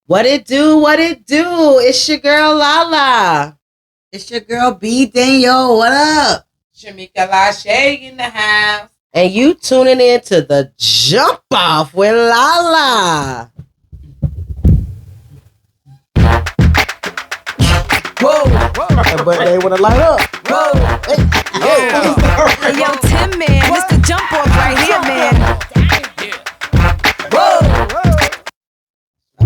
What it do? What it do? It's your girl Lala. It's your girl B Daniel. What up? Shamika Lachey in the house. And you tuning in to the Jump Off with Lala. Whoa. But they want to light up. Whoa. Hey, yo, Tim, man. Mr. Jump Off right here, man. Whoa.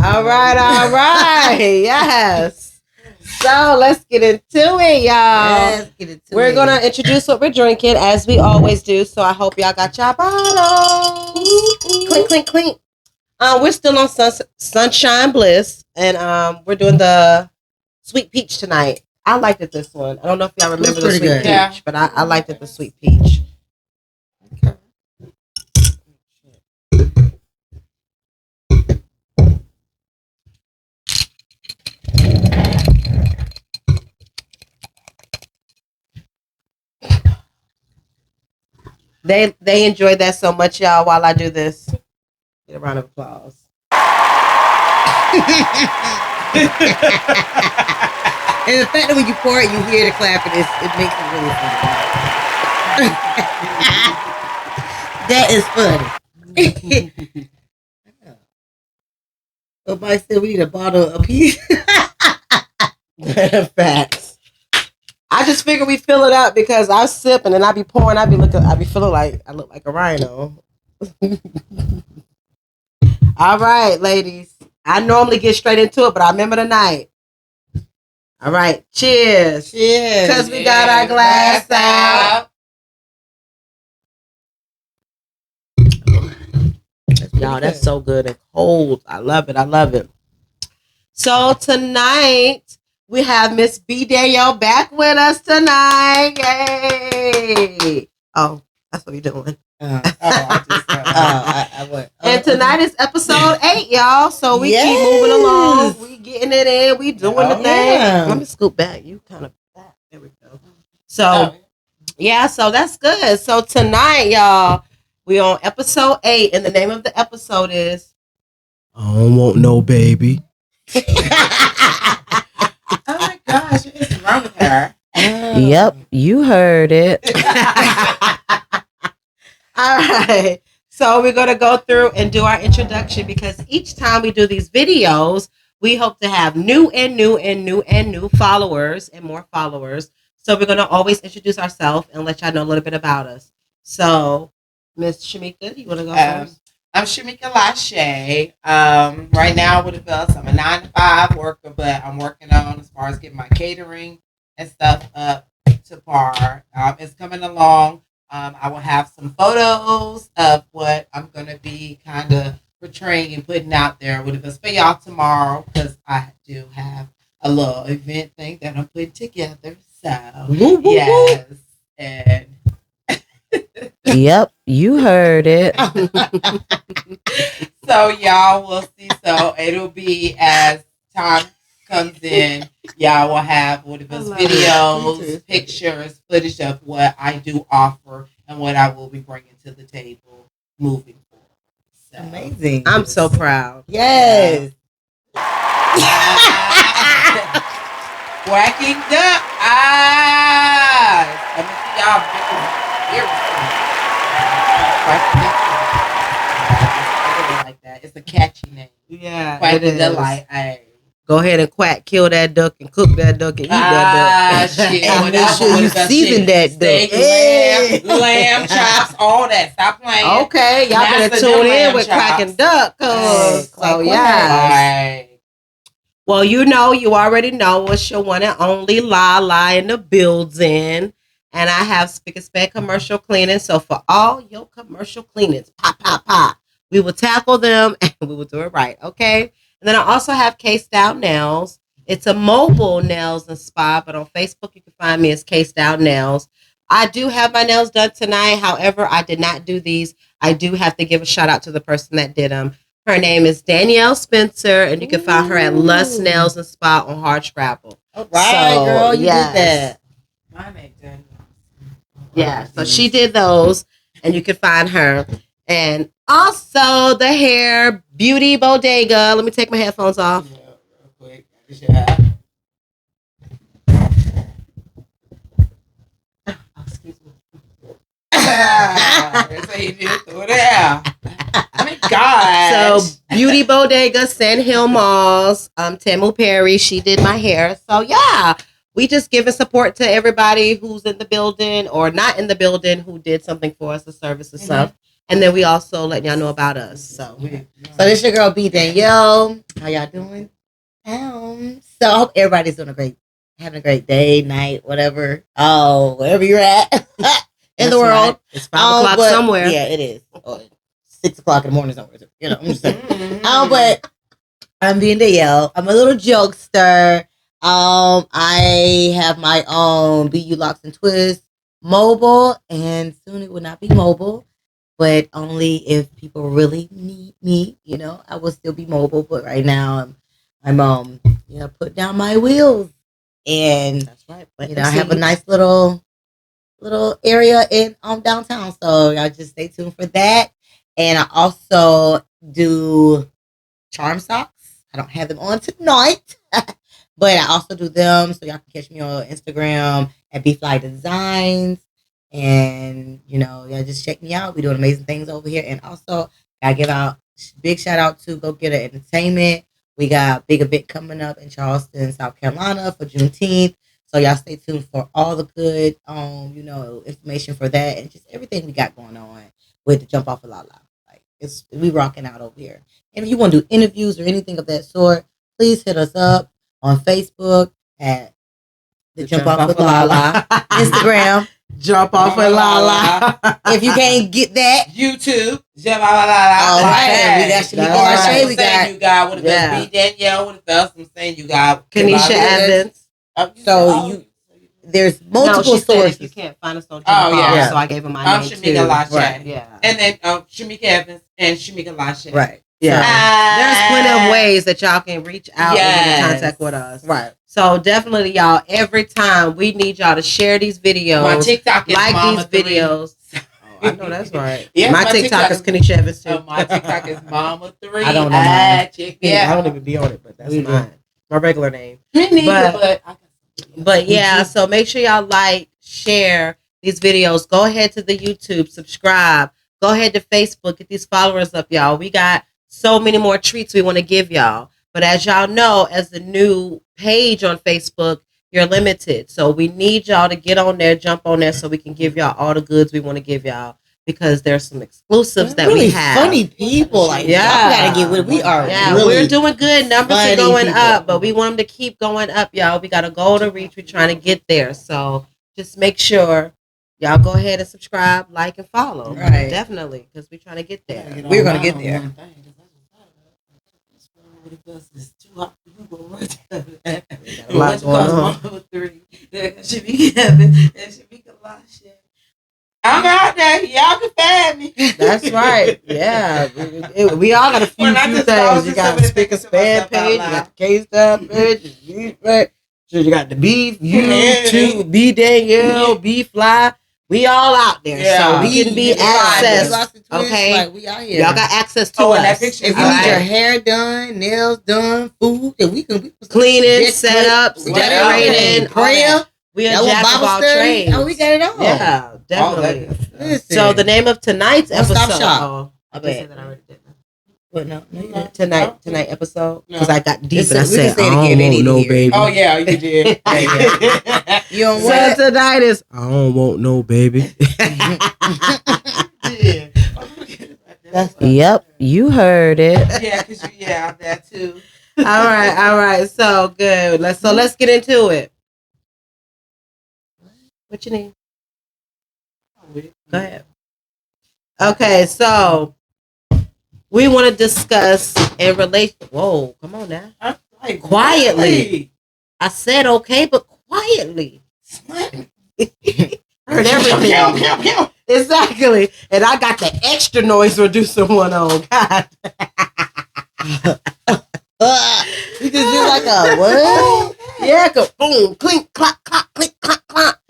All right. Yes. So let's get into it, y'all. Let's get it to We're it. going to introduce what we're drinking as we always do. So I hope y'all got your bottles. Clink, clink, clink. We're still on Sunshine Bliss. And we're doing the Sweet Peach tonight. I liked it, this one. I don't know if y'all remember the pretty Sweet good. Peach. Yeah. But I liked it, the Sweet Peach. They enjoyed that so much, y'all, while I do this. Get a round of applause. And the fact that when you pour it, you hear the clapping, it makes it really funny. That is funny. Somebody said we need a bottle apiece. Facts. I just figure we fill it up because I sip and then I be pouring. I be feeling like I look like a rhino. All right, ladies. I normally get straight into it, but I remember the night. All right, cheers. Cheers. Because we got our glass out. Y'all, that's so good and cold. I love it. I love it. So tonight we have Miss B Daniel back with us tonight. Yay! Oh, that's what you're doing. I went. And tonight is episode 8, y'all. So we keep moving along. We getting it in. We doing the thing. Yeah. Let me scoop back. You kind of back. There we go. So yeah, so that's good. So tonight, y'all, we on episode 8, and the name of the episode is I Don't Want No Baby. Oh my gosh, what is wrong with her? Yep, you heard it. All right. So we're going to go through and do our introduction because each time we do these videos, we hope to have new followers and more followers. So we're going to always introduce ourselves and let y'all know a little bit about us. So, Miss Shamika, you want to go first? I'm Shamika Lachey. Right now with the Phillips, I'm a 9-to-5 worker, but I'm working on as far as getting my catering and stuff up to par. It's coming along. I will have some photos of what I'm going to be kind of portraying and putting out there with us for y'all tomorrow because I do have a little event thing that I'm putting together. So, yes. And Yep, you heard it. so y'all will see. So it'll be as time comes in, y'all will have what it was videos, pictures, footage of what I do offer and what I will be bringing to the table moving forward. So. Amazing. I'm so proud. Yes. Quacking duck eyes. Let me see y'all here. Quacking duck eyes. Like that. It's a catchy name. Yeah, Quacking duck eyes. Go ahead and quack, kill that duck, and cook that duck, and eat that duck. Shit. And make Whatever, sure you whatever season shit. that duck. Steak, Hey. lamb chops, all that. Stop playing. Okay, y'all better Master tune them in lamb with chops. Cracking Duck. Hey, So, quack, yeah. Right. Well, you already know it's your one and only Lala in the building. And I have Spick and Span commercial cleaning. So, for all your commercial cleanings, pop, we will tackle them and we will do it right. Okay. And then I also have K-Style Nails. It's a mobile nails and spa, but on Facebook, you can find me as K-Style Nails. I do have my nails done tonight. However, I did not do these. I do have to give a shout out to the person that did them. Her name is Danielle Spencer, and you can find her at Lust Nails and Spa on Hardscrabble. All right, So, girl, you yes. did that. My name Daniel. Yeah, so she did those, and you can find her. And also the hair beauty bodega. Let me take my headphones off. Yeah, real quick. Yeah. Excuse me. So you just threw it out. Oh my God. So beauty bodega, Sand Hill Malls. Tamu Perry, she did my hair. So yeah, we just giving support to everybody who's in the building or not in the building who did something for us, the service and stuff. And then we also letting y'all know about us. So this your girl B Danielle. How y'all doing? So I hope everybody's having a great day, night, whatever. Oh, wherever you're at in That's the world. right. It's 5 o'clock somewhere. Yeah, it is. 6 o'clock in the morning somewhere. You know, I'm just saying. Mm-hmm. But I'm being Danielle. I'm a little jokester. I have my own BU Locks and Twists mobile, and soon it will not be mobile, but only if people really need me. You know, I will still be mobile, but right now I'm put down my wheels, and That's right. I have a nice little area in downtown, so y'all just stay tuned for that. And I also do charm socks. I don't have them on tonight, but I also do them, so y'all can catch me on Instagram at BFly Designs. And y'all just check me out. We doing amazing things over here. And also, I give out big shout out to Go Getter Entertainment. We got a big event coming up in Charleston, South Carolina for Juneteenth. So y'all stay tuned for all the good, information for that and just everything we got going on with the Jump Off of Lala. Like we rocking out over here. And if you want to do interviews or anything of that sort, please hit us up on Facebook at the Jump Off with Lala, Instagram. Jump Off with Lala. If you can't get that, YouTube. Jump Off with Lala. All right. We got Shamika Lachey. We got you got what it does. B Danielle. What it does. I'm saying you got Kanisha Evans. There's multiple sources. You can't find us on Jump Off, so I gave him my name Shamika too. Lachey. Right. Yeah. And then Shamika Evans and Shamika Lachey. Right. Yeah. There's plenty of ways that y'all can reach out and get in contact with us. Right. So definitely, y'all, every time we need y'all to share these videos. My TikTok is like Mama these videos. I know that's right. Yeah, my TikTok is Kanisha Evans too. Oh, my TikTok is Mama 3. I don't know mine. Yeah, I don't even be on it, but that's mine. My regular name. Me neither, but yeah, so make sure y'all like, share these videos. Go ahead to the YouTube, subscribe. Go ahead to Facebook, get these followers up, y'all. We got so many more treats we want to give y'all. But as y'all know, as the new page on Facebook, you're limited. So we need y'all to get on there, jump on there so we can give y'all all the goods we want to give y'all because there's some exclusives that really we have. Funny people. Like, y'all gotta get with it. We are we're doing good. Numbers are going people. up, but we want them to keep going up, y'all. We got a goal to reach. We're trying to get there. So just make sure y'all go ahead and subscribe, like, and follow. Right. Definitely, because we're trying to get there. We're going to get there. It's too hot for you, but A lot going on. Should be Kevin and should be Kalasha. I'm out there. Y'all can find me. That's right. Yeah. We all got a few things. You got the Speak and Span page. You got the K-Style page. You got the Beef, YouTube, B Danielle, B Fly. We all out there. So we can be accessed. Okay. Like, we out here. Y'all got access to us. If you need your hair done, nails done, food, then we can cleaning, setups, decorating, prayer. We are jack of all trades. Oh, we got it all. Yeah, definitely. So the name of tonight's episode. Stop shop. Oh, I bet that I already did. But no, Tonight episode because I got deep and I we said, can say it I again, don't they want no need to hear baby. Oh yeah, you did. You don't So want tonight is I don't want no baby. Yep, you heard it. Yeah, because I'm there too. all right. So good. Let's get into it. What you need? Go ahead. Okay, so we want to discuss in relation. Whoa, come on now. Quietly. I said okay, but quietly. Heard everything. Exactly. And I got the extra noise reducer one on. God. you just do like a what? Yeah, go boom, clink, clock, clock, clink, clock, clock.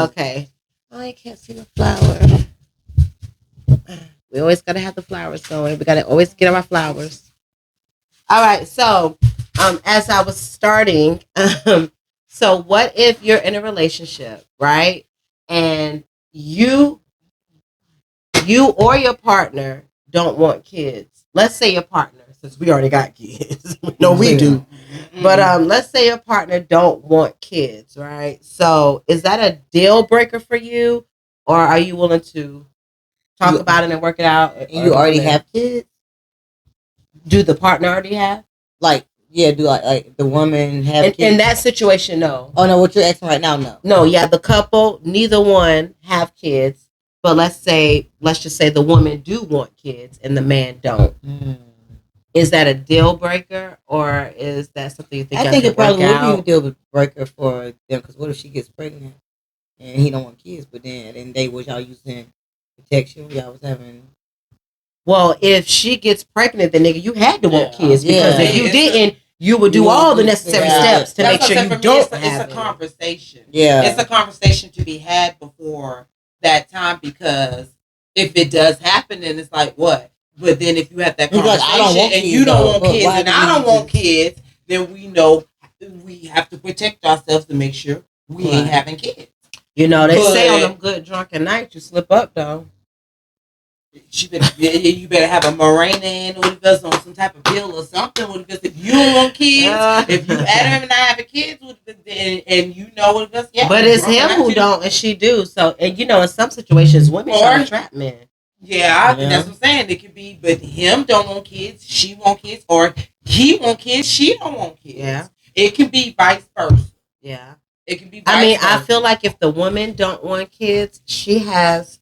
Okay. Oh, I can't see the flower. We always gotta have the flowers going. We gotta always get our flowers. All right. So, as I was starting, so what if you're in a relationship, right? And you or your partner don't want kids. Let's say your partner, since we already got kids. No, we do. But let's say your partner don't want kids, right? So is that a deal breaker for you, or are you willing to talk about it and work it out? And you already have kids? Do the partner already have? Like, yeah, do like the woman have kids? In that situation, no. Oh, no, what you're asking right now, no. No, yeah, the couple, neither one have kids. But let's just say the woman do want kids and the man don't. Is that a deal breaker, or is that something you think? I think it probably would be a deal breaker for them, because what if she gets pregnant and he don't want kids, but then at the end of the day, was y'all using protection? Y'all was having. Well, if she gets pregnant, then nigga, you had to want kids, because if you didn't, you would do You all the would- necessary yeah. steps to make That's sure what you I'm saying. For don't me, have it's a it. conversation. Yeah. It's a conversation to be had before that time, because if it does happen, then it's like, what? But then if you have that He's like, conversation I don't want and kids, you don't though, want but kids why and do I you don't do want this? kids, then we know we have to protect ourselves to make sure we ain't Right. having kids. You know, they say on But- them good drunken nights, you slip up though. You better have a Mirena in, or if it's on some type of pill or something. Or if you don't want kids, if you adamant and not having kids, and you know what it's, yeah. But it's drunken him night who too. don't and she do. So, and you know, in some situations, women try to trap men. Yeah, Yeah. that's what I'm saying. It could be, but him don't want kids, she want kids, or he want kids, she don't want kids. Yeah. It can be vice versa. Yeah. It can be. Vice I mean, versa. I feel like if the woman don't want kids, she has,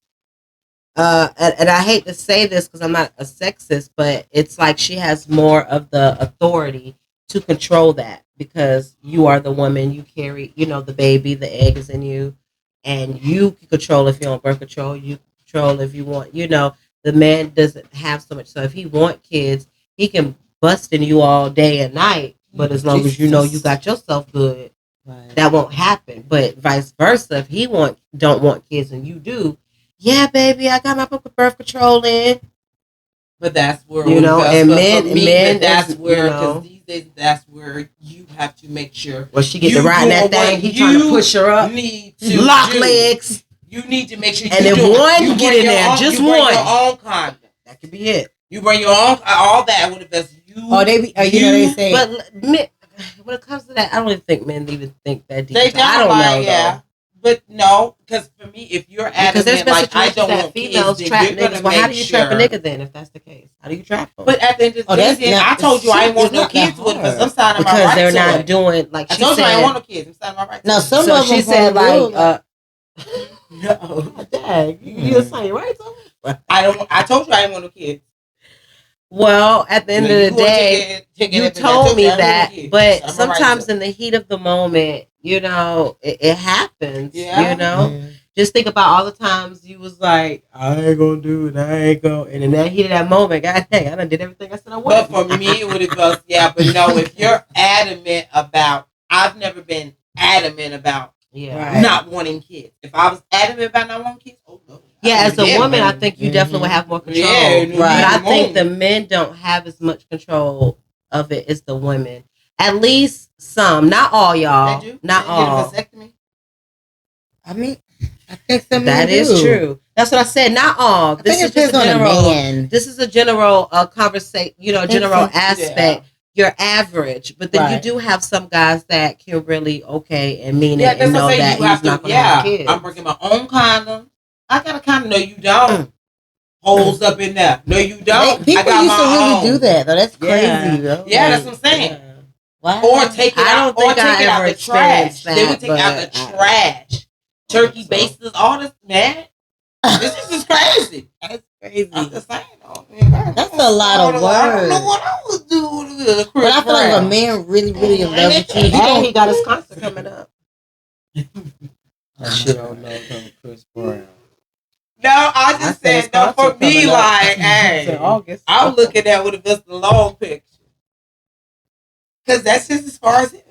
and I hate to say this because I'm not a sexist, but it's like she has more of the authority to control that, because you are the woman, you carry, you know, the baby, the egg is in you, and you can control if you're on birth control, you control if you want, you know, the man doesn't have so much. So if he want kids, he can bust in you all day and night, but as long as you know you got yourself good, Right. that won't happen. But vice versa, if he don't want kids and you do, yeah, baby, I got my birth control in. But that's where You know, and men- but that's is, where, you know, because these days that's where you have to make sure Well, she get you to riding that doing thing. what He trying to you push her up, need to lock do. legs. You need to make sure. And you if do it. one You get bring in your there, own, just you bring one. your own condom. That could be it. You bring your own all that. What if that's you? Oh, they be, you know, they say. But men, when it comes to that, I don't even think men even think that deep. They don't. I don't know. Yeah. But no, because for me, if you're Because there's adamant, been like I situations don't that want females kids, trap then you're niggas. gonna Well, how make do you trap a sure. nigga then if that's the case? How do you trap them? But at the end of the Oh, day, that's then not- I told you I ain't want it's no not that kids with it because I'm hard. signing my Because rights they're away. not doing like I she told you I said. ain't want no kids. I'm signing my rights. Now, away. some So of she them said probably like, will, no, dang, you're saying right? I don't. I told you I ain't want no kids. Well, at the end of the day, you told me that, but sometimes in the heat of the moment, you know, it happens. Yeah. You know, just think about all the times you was like, I ain't gonna do it, I ain't gonna, and in that heat of that moment, god dang, I done did everything I said I But would. for me, it would have been, yeah. But no, if you're adamant about, I've never been adamant about Yeah. Right. not wanting kids. If I was adamant about not wanting kids, oh no. Yeah, as a Yeah, woman, man. I think you definitely would have more control. Yeah, But right. I think the men don't have as much control of it as the women. At least some, not all, y'all. They do. Not They get a all. vasectomy. I mean, I think some That men is do. true. That's what I said. Not all. I This think is it just depends a on the general. man. This is a general conversation. You know, think general so. aspect. You're average, but then you Right. do have some guys that can really and mean Yeah, it that's and what know I'm saying. that You he's have not to. going to have Yeah, kids. I'm bringing my own condom. I got a condom. No, you don't. Holes up in there. No, you don't. People I got used to my really own. do that though. That's crazy, Yeah. though. Yeah, that's Like, what I'm saying. why? Or take it I out. don't Or think take I it out ever the trash. experienced They would that, take out the but trash. Turkey so. bases, all this, man. This is just crazy. That's crazy. I'm just saying. Oh, man, That's a lot of I don't know words. what I would do with a Chris But I feel like if a Brown. man really, really in love with you, he Hey, don't. he got his concert coming up. Shit, don't know from Chris Brown. No, I just said his said, no, for concert me, coming up. like, It's in hey, August. I'm looking at what if it's the long picture. Because that's just as far as him.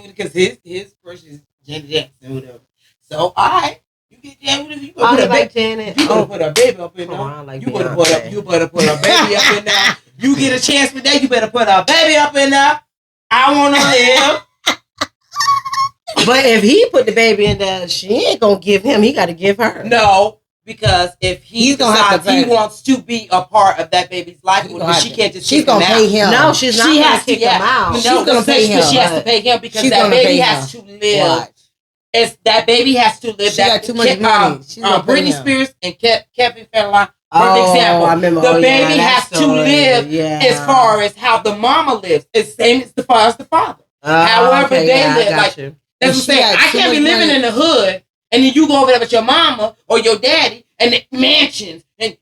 Because his person is Janet Jackson or whatever. So, all right, you get Yeah, you Oh, put you a like baby. Janet? You better Oh, put a baby up in oh, I there. like You better Beyonce. put a baby up in there. You get a chance with that. You better put a baby up in there. I wanna live. But if he put the baby in there, she ain't gonna give him. He got to give her. No, because if he He's gonna have to decides he pay. wants to be a part of that baby's life, She's but gonna have she to- can't just She's kick him gonna pay out. him. No, she's not She gonna has to kick him out. She's gonna pay him. She has to pay him because She's that gonna baby pay has him. to live. Watch. It's that baby has to live. She got too much money. She's gonna pay Britney him. Spears and Kevin Federline. Oh, example. I remember. The oh, yeah, baby that has to story. live Yeah. as far as how the mama lives. It's same as the father. However they yeah, live, I got like you. that's what I'm She saying. got I too can't be much living money. in the hood and then you go over there with your mama or your daddy and the mansions and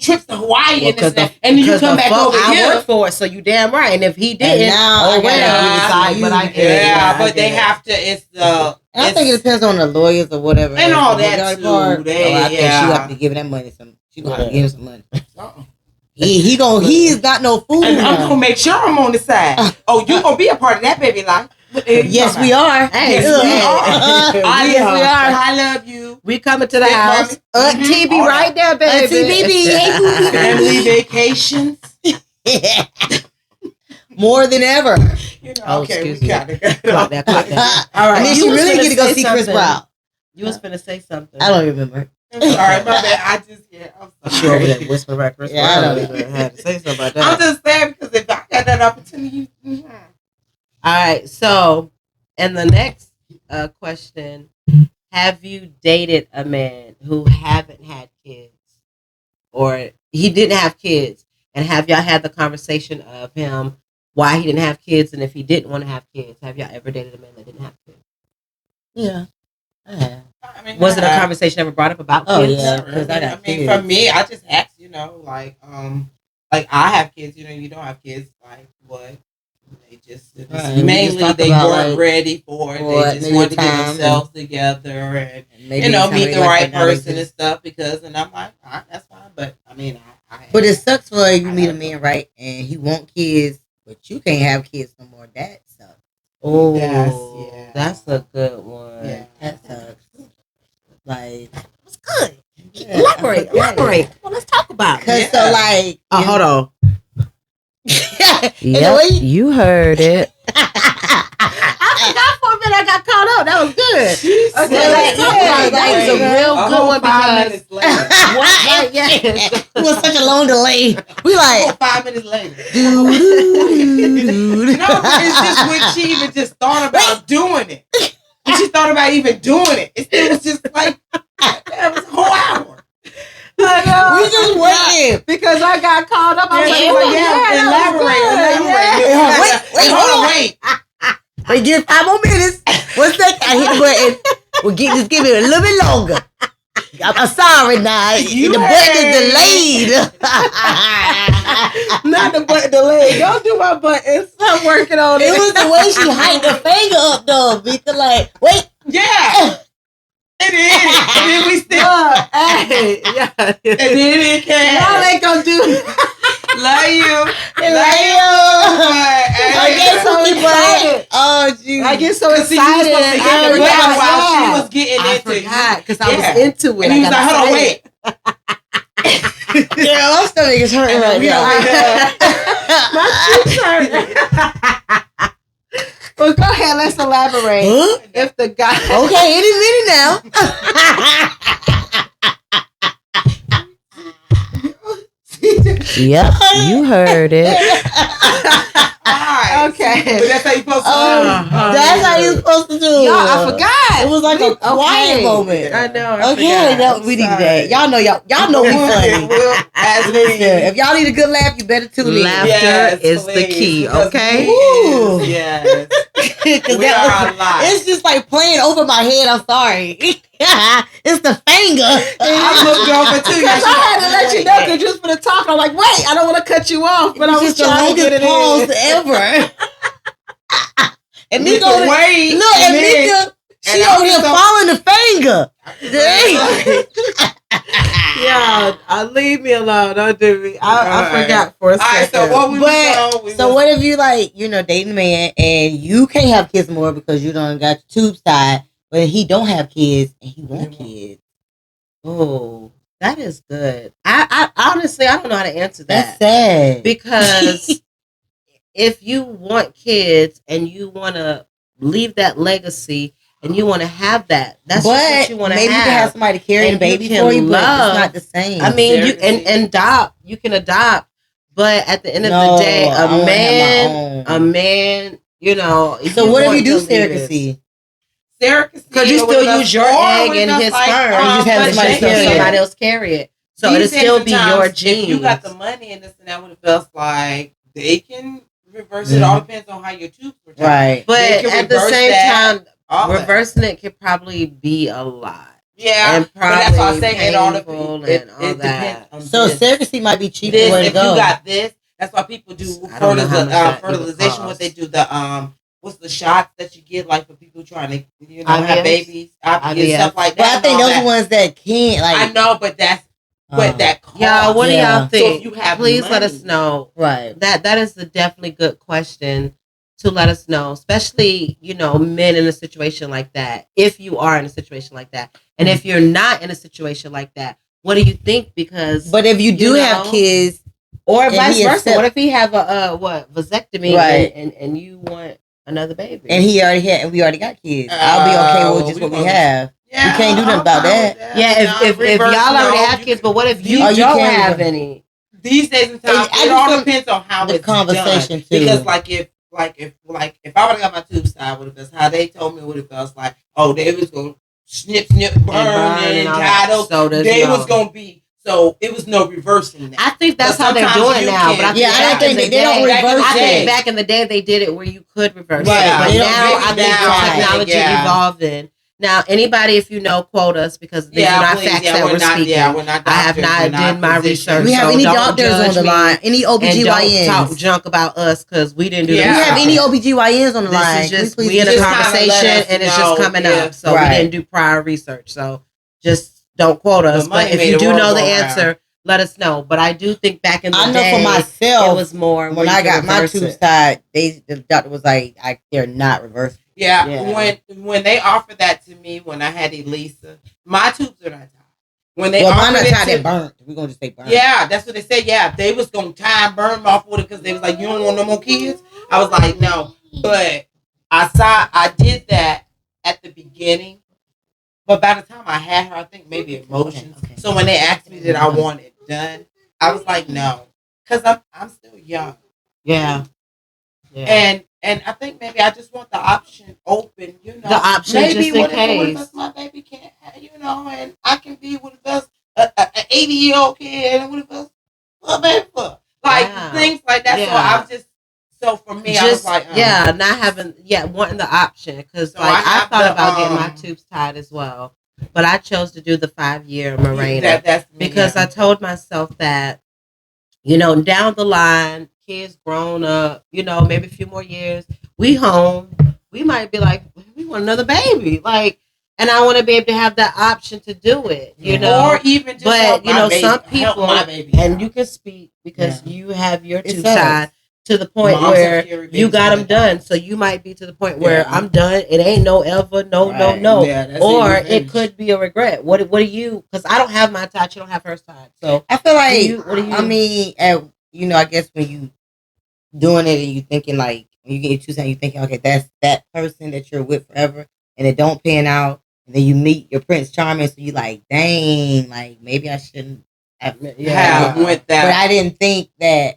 trips to Hawaii and this and that, and then you come back over I here. worked for it, so you damn right. And if he didn't, now oh I well, gotta give it to decide, but I you. get it. Yeah, I but get they it. have to. It's the. And I think it depends on the lawyers or whatever. And all The that majority too. part, They- I think she yeah. have to give that money some. She gonna have to Yeah. give him some money. He's not no fool. And I'm gonna make sure I'm on the side. Oh, you gonna be a part of that baby life? Yes, we are. Hey, Yes, we hey. are. We are. I love you. We coming to the Big house. mommy. Auntie be All right there, baby. Auntie BB, hey, boo. Family vacations. More than ever. You know, Oh, okay, we excuse me. got it. Clock that, clock that. All right. And then You she was really finna get to go say see Chris something. Brown. You was finna say something. I don't remember. I'm sorry, my bad. I just I'm She over there sorry. whispering about Chris Yeah, I Brown. know. You gonna have to say something about I'm that. just saying because if I got that opportunity, All right. So, and the next question: have you dated a man who haven't had kids, or he didn't have kids, and have y'all had the conversation of him why he didn't have kids, and if he didn't want to have kids, have y'all ever dated a man that didn't have kids? Yeah. I have. I mean, Was it a conversation ever brought up about Oh, kids? yeah. Not because I got mean, kids. for me, I just ask, like I have kids, you don't have kids, like what? They just Right, we just mainly talked they about, weren't like, ready for it. for They it, just maybe wanted to get time themselves together and Maybe meet somebody the like right that now they person and just- stuff. And I'm like, all right, that's fine. But I mean, I But it sucks for you meet a man, right? And he want kids, but you can't have kids no more. That sucks. Oh, Yeah. that's a good one. yeah. That sucks. Like, What's good? yeah, Elaborate, I forgot. elaborate. Well, let's talk about it. Cause Yeah. so like, Oh, hold on. Yep, you heard it. I forgot for a minute. I got caught up. That was good. Okay, Yeah, let's talk yeah, about it. That was a yeah. real A good whole one 5 because minutes later. what? Yes. It was such a long delay. We A like, whole 5 minutes later. dude. It's just when she even just thought about doing it. When she thought about even doing it, it was just like that was a whole hour. I know. We just waiting. because I got caught up. I was like, elaborate. Wait, Hold on, wait. Wait, give 5 more minutes. 1 second, I hit the button. Well, just give it a little bit longer. I'm sorry now. You The button is heard. delayed. Not the button delayed. Don't do my buttons. I'm working on It was the way she hiked her finger up though. Because like, wait. Yeah. And then we still. Hey, yeah. And then it came. Y'all ain't gonna do. Love you. Like, I get so excited. Oh, geez. I get so Cause see, you was excited. supposed to get the forgot. button while Yeah. she was getting I into forgot because I Yeah. was into it. And he was I like, got hold on, excited. wait. Yeah, my stomach is hurting right We now. over here. My cheeks hurt. Well, go ahead. Let's elaborate. Huh? If the guy, Okay, any minute now. yep, you heard it. Alright. Okay. But that's how you supposed to Oh, do. that's how you're supposed to do. Y'all, I forgot. It was like a quiet Okay. moment. I know. I Okay, forgot. we need Sorry. that. Y'all know we funny. As Listen, if y'all need a good laugh, you better tune in. Laughter Yes, is the please, key, because okay? we is, yes. 'Cause We that are was- alive. it's just like playing over my head. I'm sorry. It's the finger. I looked over too. Because I had to let you know because you was going to talk. I'm like, wait, I don't want to cut you off, but I was It's just the trying to get it longest in. pause ever. And We Mika, can wait. look, and then- Mika, she and I'm over here so- following the finger. Dang. Yeah, leave me alone. Don't do me. I Alright. forgot for a All right, second. so what we But was so what if you like, dating a man and you can't have kids more because you don't got your tubes tied, but he don't have kids and he want kids? Oh, that is good. I honestly I don't know how to answer That's that sad. because if you want kids and you want to leave that legacy and you want to have that, that's just what you want to have. Maybe you can have somebody carry And the baby you can for you, but love- it's not the same. I mean, you Surrogacy. and adopt. You can adopt, but at the end of No, the day, I wanna have my a man, you know. So what if you want do to leave it- surrogacy? Surrogacy. Because you or still with use us, your or egg with and us, his like, sperm. You just have but somebody they else can't. somebody else carry it. So These it'll still days be and your times, genes. If you got the money and this and that, what it feels like, they can reverse it. All depends on how your tubes were tied. Right. But They can at the reverse same that, time, all that. reversing it could probably be a lot. Yeah, and but that's why I probably say it all painful depends. and all that. On So this. surrogacy might be cheaper This, way to if go. you got this, that's why people do I don't know how much that would fertilization. What cost. they do, the what's the shots that you get, like for people trying to have IVF? babies, IVF. stuff like But that. I think and all those are that. ones that can't like. I know, but that's what that costs. Y'all, what do Yeah. y'all think? So if you have Please let money- us know. Right. That is a definitely good question to let us know, especially, you know, men in a situation like that. If you are in a situation like that, and if you're not in a situation like that, what do you think? Because But if you do you have know, kids, or and vice he versa, accept- what if he have a vasectomy, Right. and you want another baby, and he already had, and we already got kids, I'll be okay with well, just we what we gonna- have. Yeah, You can't do nothing I'm about fine that. with yeah, if Reverse, y'all already no, have you kids, can- but what if you Oh, you don't can't have reverse. any? These days and times, I it just all don't- depends on how the it's conversation, done. too. Because if I would have got my tubes tied, would have been how they told me what it felt like. Oh, they was gonna snip, burn, and all tie that. those. So there's They no- was gonna be. So it was no reversing that. I think that's But how they're sometimes doing you now. But I can- think Yeah, I don't back in think the they don't day- reverse I think it. back in the day they did it where you could reverse Right, it. But they don't now break I it think down. the technology Yeah. evolving. Now, anybody, if you know, quote us because these are not facts that we're speaking. we're not I have doctors, not we're did my physicians. research. We have So any don't doctors on judge the me line? Any and don't OBGYNs? talk junk about us because we didn't do Yeah. the We have research. any OBGYNs on the line? This is just Can we in a just kinda let conversation us and it's know just coming if- up. So Right. we didn't do prior research. So just don't quote us. The money But if made you the do world know the go round. answer, let us know. But I do think back in the I know day, for myself, it was more when where you I could got my reverse tubes it. tied, the doctor was like, they're not reversible. Yeah, Yeah. when they offered that to me when I had Elisa, my tubes are not tied. When they Well, mine offered not it tied, to they're burnt. We're gonna just say burnt. yeah, that's what they said. Yeah, they was gonna tie and burn them off with it because they was like, you don't want no more kids. I was like, no, but I did that at the beginning, but by the time I had her, I think maybe emotions. Okay. So when they asked me did I want it done, I was like, no, because I'm still young. Yeah. Yeah. And I think maybe I just want the option open, you know. The option maybe just in what case. if my baby can't, you know, and I can be with an 80-year-old kid, and what if it's a baby for? Like Yeah. things like that. Yeah. So for me, I was like, wanting the option because So like I I have thought the, about getting my tubes tied as well, but I chose to do the 5-year Mirena that's me, because yeah. I told myself that, you know, down the line, kids grown up, you know, maybe a few more years, we home, we might be like, we want another baby, like, and I want to be able to have that option to do it, you know. or even just But help you my know, baby, some help people, my baby and out. you can speak because you have your It's tubes us. tied to the point Moms where have carry you babies got for them their done. dogs. So you might be to the point where Yeah. I'm done. It ain't no ever, no, Right. no. Yeah, that's Or it, you it finish. could be a regret. What do you? Because I don't have my tied. You don't have hers tied. So I feel like, what do you? I mean, I guess when you doing it and you thinking like, when you get your tubes tied, you thinking, okay, that's that person that you're with forever, and it don't pan out, and then you meet your Prince Charming, so you like, dang, like maybe I shouldn't have. have went that. But I didn't think that.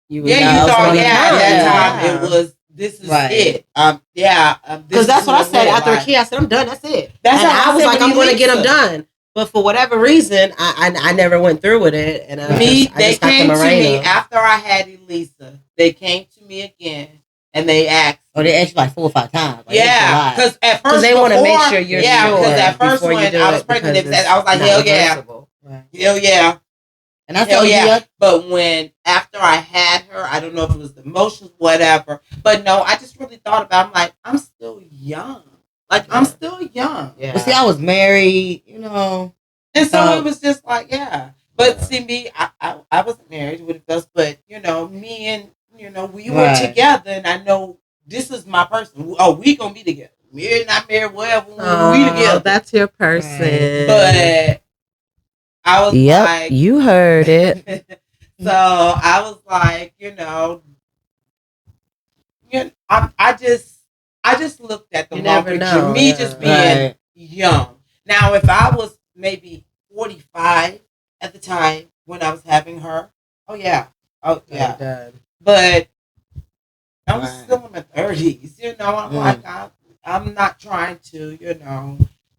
you Yeah, Yeah, you I was thought, gonna yeah, at do that that. time it was, this is Right. it. Because that's what I said after a kid. kid. I said I'm done. That's it. That's and how I was said like, with I'm going to get them Elisa. done. But for whatever reason, I never went through with it. And I They just got came the to me Mirena. after I had Elisa. They came to me again and they asked. Oh, they asked you like 4 or 5 times. Like, Yeah, because at first they want to make before- sure you're yeah, sure. because at first before you when do I was it, pregnant, because I was like, it's hell not yeah, reversible. hell yeah. And I Hell told yeah. you, But when after I had her, I don't know if it was the emotions, whatever. But no, I just really thought about. I'm like, I'm still young. Like I'm still young. Yeah. but see, I was married, you know. And so Oh. it was just like, yeah. But see, me, I wasn't married with us, but you know, me and we were Right. together, and I know this is my person. Oh, we gonna be together. Married, not married, whatever. we Oh, together. that's your person. But I was Yep, like, you heard it. so I was like, I just looked at the You long never picture. know, Me yeah. just being Right. young. Now, if I was maybe 45 at the time when I was having her, oh yeah, Done. but I was Right. still in my 30s. I'm Mm. like, I'm not trying to,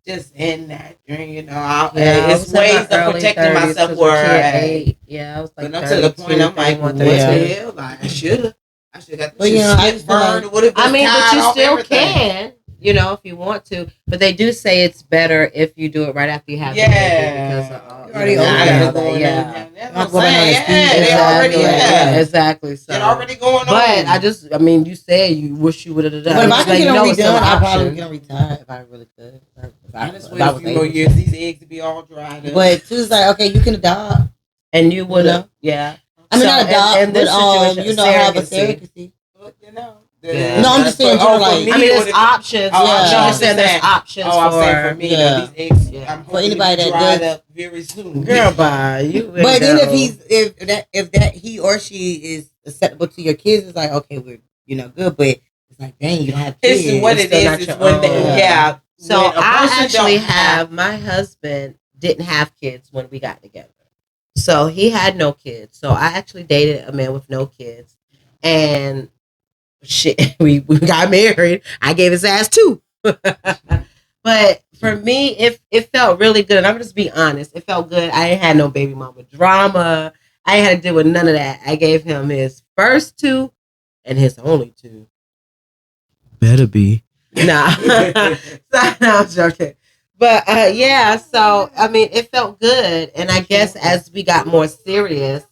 just end that. It's was in my ways of early protecting 30s myself 'cause where my I kid ate. Yeah, I was like but I'm to the point 32, I'm like, 31, what the 32. hell? Like, I should have got But, this I shit just feel burned. like- Would have I mean, but tied you off still everything. can, if you want to. But they do say it's better if you do it right after you have the baby because Yeah. of You're already Yeah, older I now, could go in yeah. there and that's Not what I'm going on saying. anesthesia. Yeah, they already Exactly. Exactly. So They're already going But on. I mean, you said you wish you would have done. But if I It's could like, get them it's still redone, an I probably option. would get them retired if I really could. I just If wait I a was few able more to. years. These eggs to be all dried up. But Tuesday's like, okay, you can adopt. And you would have, know? yeah. I mean, So, not adopt, in this but situation, have a surrogacy. surrogacy. But, Yeah. No, I'm just saying, for like- I mean, there's options. Oh, Yeah. She no, just said there's saying- options Oh, I'm saying for for me, Yeah. these eggs, Yeah. I'm For hoping anybody to be that dried does- up very soon. girl. Bye. You. But then know. if that he or she is acceptable to your kids, it's like, okay, we're good, but it's like, dang, you don't have kids. It's what It's it still is. not It's your when own. they, Yeah. So when a I person actually don't have my husband didn't have kids when we got together. So he had no kids. So I actually dated a man with no kids. And shit, we got married. I gave his ass 2. But for me, it felt really good. And I'm just be honest. It felt good. I ain't had no baby mama drama. I ain't had to deal with none of that. I gave him his first 2 and his only 2. Better be. Nah. No, I'm joking. But yeah, so I mean, it felt good. And I guess as we got more serious,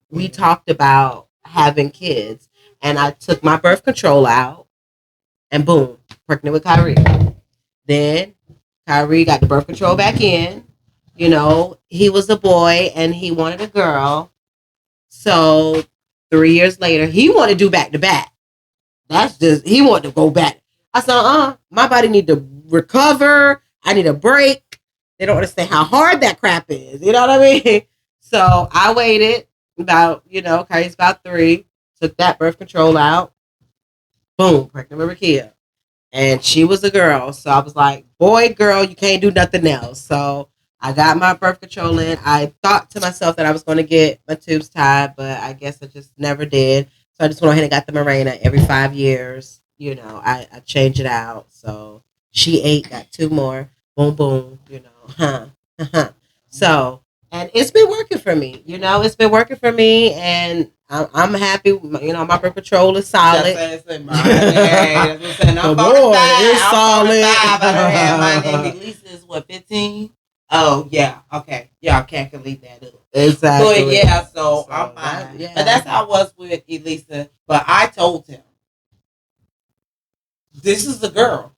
we talked about having kids. And I took my birth control out and boom, pregnant with Kyrie. Then Kyrie got the birth control back in. He was a boy and he wanted a girl. So 3 years later, he wanted to do back to back. He wanted to go back. I said, my body need to recover. I need a break. They don't understand how hard that crap is. You know what I mean? So I waited about, Kyrie's about 3, took that birth control out. Boom, pregnant with Rakia. And she was a girl. So I was like, boy, girl, you can't do nothing else. So I got my birth control in. I thought to myself that I was going to get my tubes tied, but I guess I just never did. So I just went ahead and got the Mirena every 5 years. I change it out. So she 8, got 2 more. Boom, boom, So, and it's been working for me. It's been working for me. And I'm happy. My birth control is solid. That's what I'm saying. I'm Boy, 45. it's I'm solid. 45. I done had my name. Lisa is what, 15? Oh, yeah. Okay. Y'all can't leave that up. Exactly. But yeah, so I'm that- fine. yeah. But that's how I was with Elisa. But I told him, this is the girl.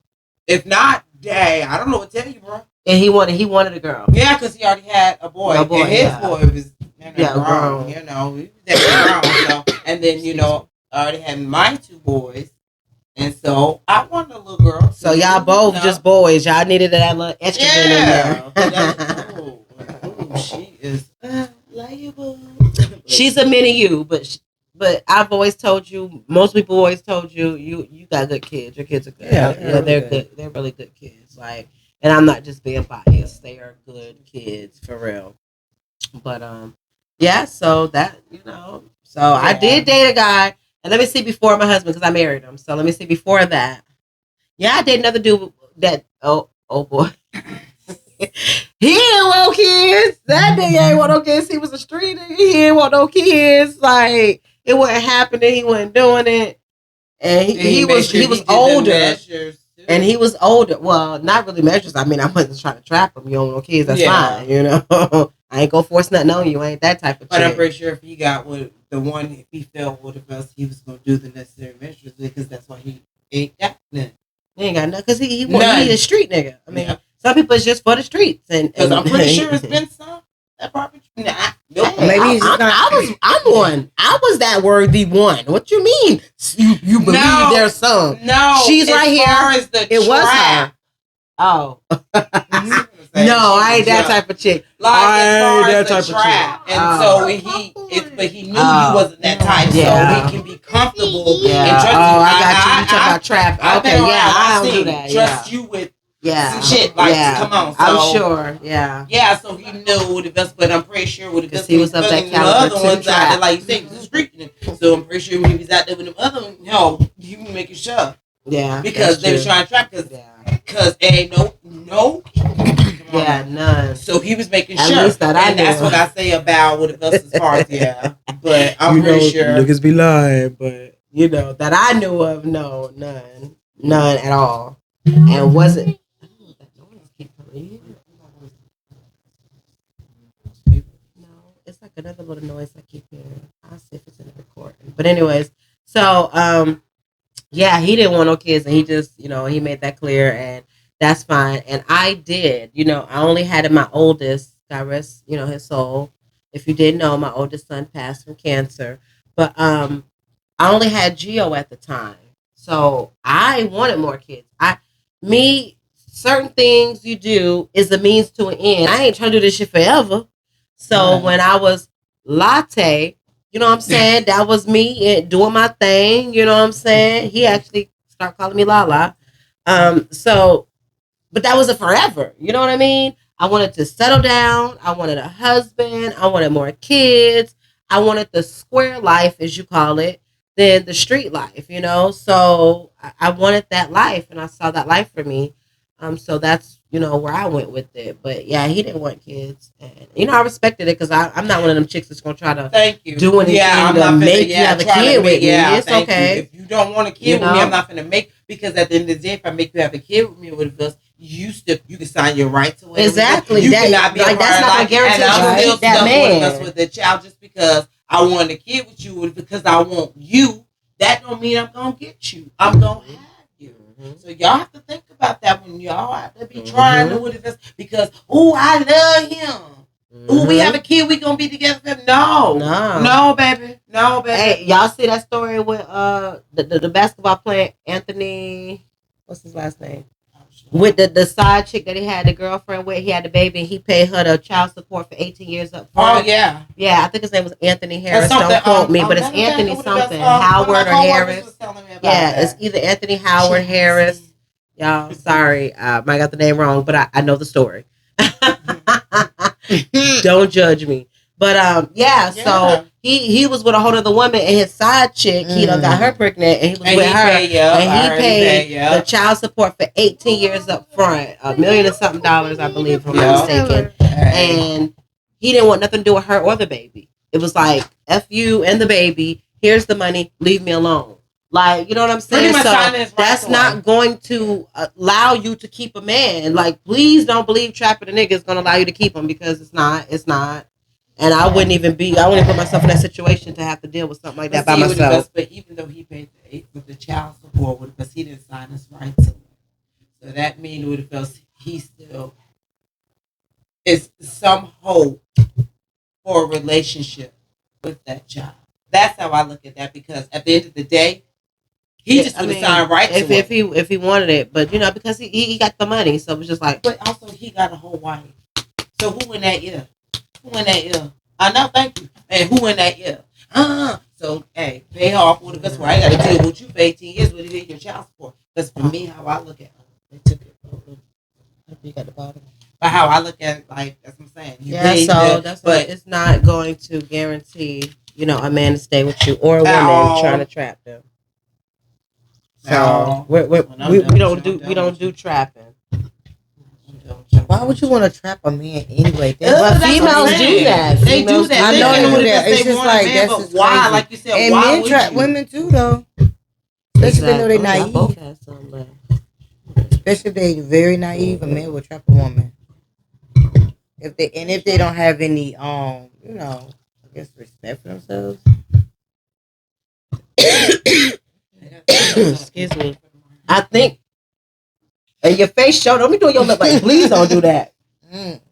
If not, dang, I don't know what to tell you, bro. And he wanted a girl. Yeah, because he already had a boy. A boy, and his yeah. boy was grown. grown. He was that grown. So, and then, I already had my 2 boys. And so I wanted a little girl. So y'all both just boys. Y'all needed that little estrogen in Yeah. there. Oh, she is liable. She's a mini you, but I've always told you. Most people always told you, you got good kids. Your kids are good. Yeah, they're really good. They're really good kids. Like, and I'm not just being biased. They are good kids for real. But yeah. So that So I did date a guy, and let me see before my husband because I married him. So let me see before that. Yeah, I did another dude that. Oh boy. He didn't want kids. That nigga ain't want no kids. He was a street nigga. He didn't want no kids. Like, it wasn't happening. He wasn't doing it. And he was older. And he was older. Well, not really measures. I mean, I wasn't trying to trap him. You don't want no kids. That's fine. I ain't gonna force nothing on you. I ain't that type of But I'm chick. pretty sure if he got with the one, if he felt with us, he was gonna do the necessary measures because that's why he ain't got none. He ain't got nothing because he None. a street nigga. I mean, Yeah. some people it's just for the streets. And I'm pretty sure it's been some. That probably nope. Maybe he's just not- I'm one. I was that worthy one. What you mean? You believe No. there's some? No, She's as right here. far as the It was trap. her. Oh, saying? No, I ain't She was that young. type of chick. Like I as ain't far that as type the of trap, chick. and so but he knew you wasn't that type, Yeah. so he can be comfortable Yeah. and trust you. Oh, I got you. You talking about trap? I've Okay, been yeah, around, I I've don't do seen that. trust Yeah. you with Yeah. some shit. Like, yeah. come on, so, I'm sure. Yeah. Yeah, so he knew what the best, but I'm pretty sure what the Because best he was of that the caliber other too, ones out there, trap. like you say, was streaking him. So I'm pretty sure when he was out there with them other ones, he was making sure Yeah. because they was trying to trap Yeah. because ain't no. Yeah, none. So he was making At sure, least that I and that's knew. what I say about what the best as far as But I'm pretty sure niggas be lying, but that I knew of, no, none at all, and wasn't. No, it's like another little noise I keep hearing. I'll see if it's in the recording. But anyways, so yeah, he didn't want no kids, and he just he made that clear, and that's fine. And I did, I only had my oldest, God rest his soul. If you didn't know, my oldest son passed from cancer, but I only had Geo at the time, so I wanted more kids. Certain things you do is a means to an end. I ain't trying to do this shit forever. So Right. when I was latte, you know what I'm saying? That was me doing my thing. You know what I'm saying? He actually started calling me Lala. But that wasn't forever. You know what I mean? I wanted to settle down. I wanted a husband. I wanted more kids. I wanted the square life, as you call it, than the street life, So I wanted that life, and I saw that life for me. So that's where I went with it. But yeah, he didn't want kids, and I respected it because I'm not one of them chicks that's gonna try to thank you do anything to make you have a kid with me. It's thank okay. You. If you don't want a kid with me, I'm not gonna make because at the end of the day, if I make you have a kid with me, with us, you can sign your right to it. Exactly. You cannot be like that's not gonna guarantee and I'm still that stuck man. with us with the child just because I want a kid with you because I want you. That don't mean I'm gonna get you. I'm gonna have you. So y'all have to think about that when y'all have to be trying to with this because I love him. We have a kid, we gonna be together. No, baby. Hey, y'all see that story with the basketball player Anthony? What's his last name? With the side chick that he had the girlfriend with, he had the baby, and he paid her the child support for 18 years up front. Oh yeah, I think his name was Anthony Harris. Don't quote me, but it's Anthony something, Howard or Harris. Yeah, it's either Anthony Howard Harris. Y'all, sorry, I got the name wrong, but I know the story. Don't judge me. But so he was with a whole other woman, and his side chick, he done got her pregnant, and he was with her, and he paid the child support for 18 years up front, $1 million and something, I believe, if I'm not mistaken. And he didn't want nothing to do with her or the baby. It was like, F you and the baby. Here's the money. Leave me alone. Like, you know what I'm saying? So that's not going to allow you to keep a man. Like, please don't believe trapping a nigga is going to allow you to keep him because it's not. And I wouldn't put myself in that situation to have to deal with something like that by myself. But even though he paid the child support, because he didn't sign his right to it. So that means he still is some hope for a relationship with that child. That's how I look at that because at the end of the day, he just would have signed right to it. If he wanted it. But, because he got the money. So it was just like. But also, he got a whole wife. So who in that ear? I know, thank you. And who in that ear? So, hey, pay her off with the best. I got to deal with you for 18 years with your child support. Because for me, how I look at it, they took it. You got the bottom. But how I look at it, like, that's what I'm saying. But it's not going to guarantee, a man to stay with you or a woman trying to trap them. So we don't do trapping. Why would you want to trap a man anyway? But females do that. They do that. I know they do that. It's just like man, that's just why? crazy. Like you said, and why men trap women too, though. Especially if they know they're naive. Especially if they're very naive, a man will trap a woman. If they don't have any I guess respect for themselves. Excuse me. I think. And your face showed. Don't be doing your lip like. Please don't do that.